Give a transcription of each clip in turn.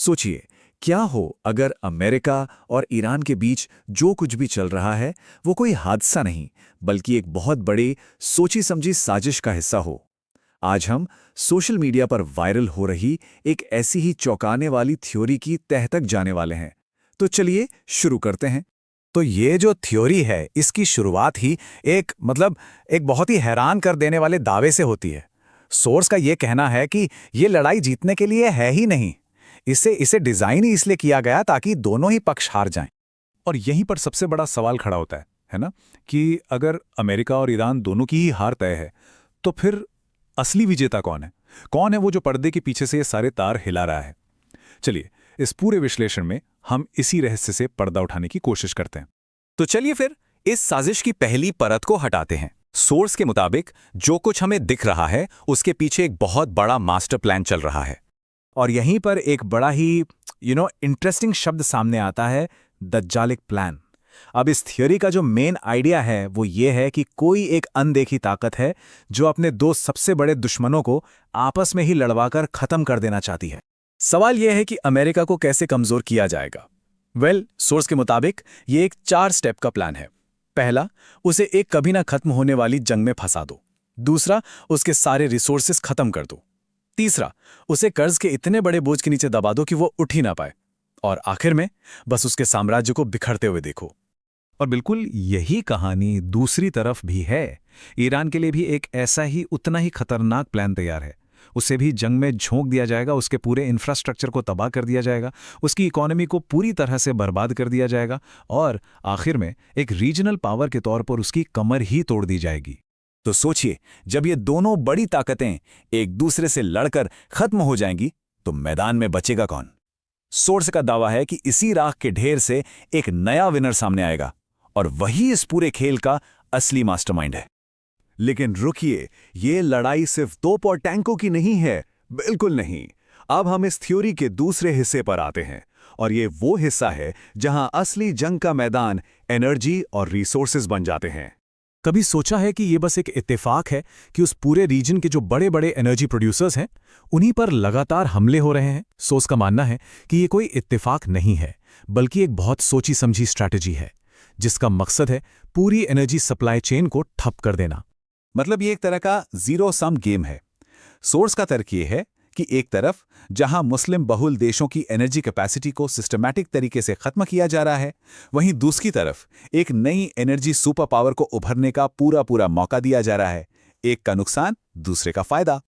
सोचिए, क्या हो अगर अमेरिका और ईरान के बीच जो कुछ भी चल रहा है वो कोई हादसा नहीं, बल्कि एक बहुत बड़ी सोची समझी साजिश का हिस्सा हो। आज हम सोशल मीडिया पर वायरल हो रही एक ऐसी ही चौंकाने वाली थ्योरी की तह तक जाने वाले हैं। तो चलिए शुरू करते हैं। तो ये जो थ्योरी है इसकी शुरुआत ही एक बहुत ही हैरान कर देने वाले दावे से होती है। सोर्स का ये कहना है कि ये लड़ाई जीतने के लिए है ही नहीं, इसे डिजाइन ही इसलिए किया गया ताकि दोनों ही पक्ष हार जाएं। और यहीं पर सबसे बड़ा सवाल खड़ा होता है ना, कि अगर अमेरिका और ईरान दोनों की ही हार तय है तो फिर असली विजेता कौन है? कौन है वो जो पर्दे के पीछे से ये सारे तार हिला रहा है? चलिए, इस पूरे विश्लेषण में हम इसी रहस्य से पर्दा उठाने की कोशिश करते हैं। तो चलिए फिर इस साजिश की पहली परत को हटाते हैं। सोर्स के मुताबिक जो कुछ हमें दिख रहा है उसके पीछे एक बहुत बड़ा मास्टर प्लान चल रहा है। और यहीं पर एक बड़ा ही इंटरेस्टिंग शब्द सामने आता है, दज्जालिक प्लान। अब इस थियोरी का जो मेन आइडिया है वो ये है कि कोई एक अनदेखी ताकत है जो अपने दो सबसे बड़े दुश्मनों को आपस में ही लड़वाकर खत्म कर देना चाहती है। सवाल यह है कि अमेरिका को कैसे कमजोर किया जाएगा। सोर्स के मुताबिक ये एक 4 स्टेप का प्लान है। पहला, उसे एक कभी ना खत्म होने वाली जंग में फंसा दो। दूसरा, उसके सारे रिसोर्सेस खत्म कर दो। तीसरा, उसे कर्ज के इतने बड़े बोझ के नीचे दबा दो कि वो उठ ही ना पाए। और आखिर में बस उसके साम्राज्य को बिखरते हुए देखो। और बिल्कुल यही कहानी दूसरी तरफ भी है। ईरान के लिए भी एक ऐसा ही उतना ही खतरनाक प्लान तैयार है। उसे भी जंग में झोंक दिया जाएगा, उसके पूरे इंफ्रास्ट्रक्चर को तबाह कर दिया जाएगा, उसकी इकोनॉमी को पूरी तरह से बर्बाद कर दिया जाएगा और आखिर में एक रीजनल पावर के तौर पर उसकी कमर ही तोड़ दी जाएगी। तो सोचिए, जब ये दोनों बड़ी ताकतें एक दूसरे से लड़कर खत्म हो जाएंगी तो मैदान में बचेगा कौन? सोर्स का दावा है कि इसी राख के ढेर से एक नया विनर सामने आएगा और वही इस पूरे खेल का असली मास्टरमाइंड है। लेकिन रुकिए, ये लड़ाई सिर्फ तोप और टैंकों की नहीं है। बिल्कुल नहीं। अब हम इस थ्योरी के दूसरे हिस्से पर आते हैं और ये वो हिस्सा है जहां असली जंग का मैदान एनर्जी और रिसोर्सेज बन जाते हैं। कभी सोचा है कि ये बस एक इत्तेफाक है कि उस पूरे रीजन के जो बड़े बड़े एनर्जी प्रोड्यूसर्स हैं उन्हीं पर लगातार हमले हो रहे हैं? सोर्स का मानना है कि ये कोई इत्तेफाक नहीं है, बल्कि एक बहुत सोची समझी स्ट्रैटेजी है जिसका मकसद है पूरी एनर्जी सप्लाई चेन को ठप कर देना। मतलब ये एक तरह का जीरो सम गेम है। सोर्स का तर्क ये है कि एक तरफ जहां मुस्लिम बहुल देशों की एनर्जी कैपेसिटी को सिस्टमैटिक तरीके से खत्म किया जा रहा है, वहीं दूसरी तरफ एक नई एनर्जी सुपर पावर को उभरने का पूरा मौका दिया जा रहा है। एक का नुकसान, दूसरे का फायदा।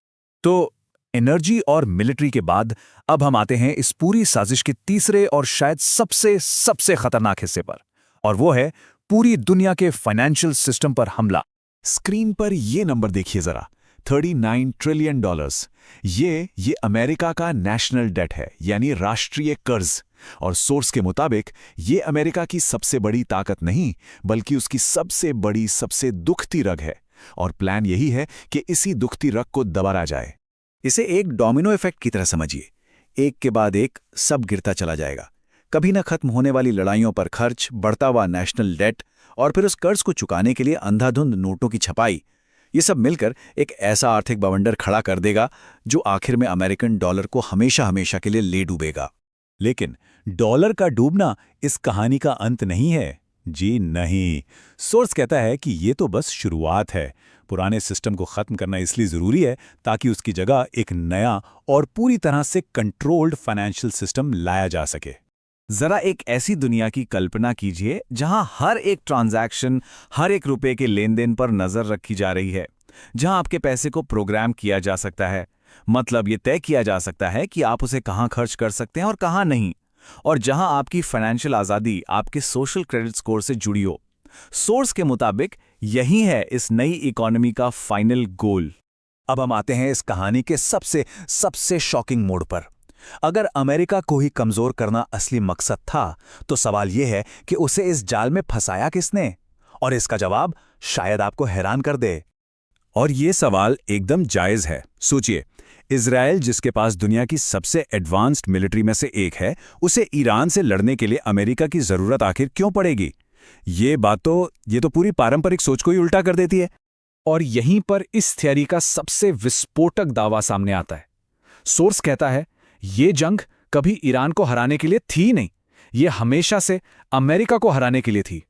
तो एनर्जी और मिलिट्री के बाद अब हम आते हैं इस पूरी साजिश के तीसरे और शायद सबसे खतरनाक हिस्से पर, और वो है पूरी दुनिया के फाइनेंशियल सिस्टम पर हमला। स्क्रीन पर ये नंबर देखिए जरा, $39 ट्रिलियन। ये अमेरिका का नेशनल डेट है, यानी राष्ट्रीय कर्ज। और सोर्स के मुताबिक ये अमेरिका की सबसे बड़ी ताकत नहीं, बल्कि उसकी सबसे बड़ी, सबसे दुखती रग है। और प्लान यही है कि इसी दुखती रग को दबारा जाए। इसे एक डोमिनो इफेक्ट की तरह समझिए। एक के बाद एक सब गिरता चला जाएगा। कभी न खत्म होने वाली लड़ाइयों पर खर्च, बढ़ता हुआ नेशनल डेट और फिर उस कर्ज को चुकाने के लिए अंधाधुंध नोटों की छपाई, ये सब मिलकर एक ऐसा आर्थिक बवंडर खड़ा कर देगा जो आखिर में अमेरिकन डॉलर को हमेशा के लिए ले डूबेगा। लेकिन डॉलर का डूबना इस कहानी का अंत नहीं है। जी नहीं, सोर्स कहता है कि ये तो बस शुरुआत है। पुराने सिस्टम को खत्म करना इसलिए जरूरी है ताकि उसकी जगह एक नया और पूरी तरह से कंट्रोल्ड फाइनेंशियल सिस्टम लाया जा सके। जरा एक ऐसी दुनिया की कल्पना कीजिए जहां हर एक ट्रांजैक्शन, हर एक रुपए के लेन देन पर नजर रखी जा रही है, जहां आपके पैसे को प्रोग्राम किया जा सकता है। मतलब ये तय किया जा सकता है कि आप उसे कहां खर्च कर सकते हैं और कहां नहीं, और जहां आपकी फाइनेंशियल आजादी आपके सोशल क्रेडिट स्कोर से जुड़ी हो। सोर्स के मुताबिक यही है इस नई इकोनॉमी का फाइनल गोल। अब हम आते हैं इस कहानी के सबसे शॉकिंग मोड़ पर। अगर अमेरिका को ही कमजोर करना असली मकसद था, तो सवाल यह है कि उसे इस जाल में फंसाया किसने? और इसका जवाब शायद आपको हैरान कर दे। और ये सवाल एकदम जायज है। सोचिए, इजराइल जिसके पास दुनिया की सबसे एडवांस्ड मिलिट्री में से एक है, उसे ईरान से लड़ने के लिए अमेरिका की जरूरत आखिर क्यों पड़ेगी? ये तो पूरी पारंपरिक सोच को ही उल्टा कर देती है। और यहीं पर इस थियरी का सबसे विस्फोटक दावा सामने आता है। सोर्स कहता है ये जंग कभी ईरान को हराने के लिए थी नहीं, ये हमेशा से अमेरिका को हराने के लिए थी।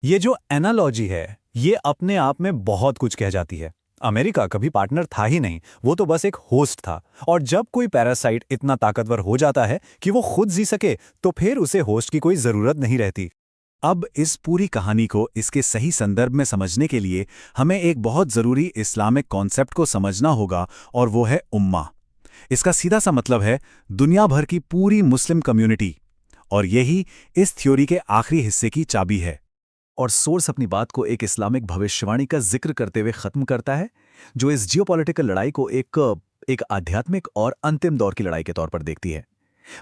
ये जो एनालॉजी है ये अपने आप में बहुत कुछ कह जाती है। अमेरिका कभी पार्टनर था ही नहीं, वो तो बस एक होस्ट था। और जब कोई पैरासाइट इतना ताकतवर हो जाता है कि वो खुद जी सके तो फिर उसे होस्ट की कोई जरूरत नहीं रहती। अब इस पूरी कहानी को इसके सही संदर्भ में समझने के लिए हमें एक बहुत ज़रूरी इस्लामिक कॉन्सेप्ट को समझना होगा, और वो है उम्मा। इसका सीधा सा मतलब है दुनिया भर की पूरी मुस्लिम कम्युनिटी, और यही इस थ्योरी के आखिरी हिस्से की चाबी है। और सोर्स अपनी बात को एक इस्लामिक भविष्यवाणी का जिक्र करते हुए खत्म करता है, जो इस जियोपॉलिटिकल लड़ाई को एक आध्यात्मिक और अंतिम दौर की लड़ाई के तौर पर देखती है,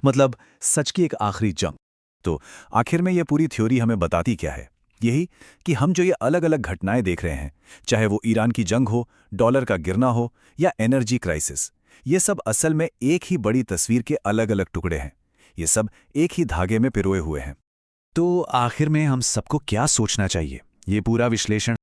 मतलब सच की एक आखिरी जंग। तो आखिर में ये पूरी थ्योरी हमें बताती क्या है? यही कि हम जो ये अलग अलग घटनाएं देख रहे हैं, चाहे वो ईरान की जंग हो, डॉलर का गिरना हो या एनर्जी क्राइसिस, ये सब असल में एक ही बड़ी तस्वीर के अलग अलग टुकड़े हैं। ये सब एक ही धागे में पिरोए हुए हैं। तो आखिर में हम सबको क्या सोचना चाहिए? ये पूरा विश्लेषण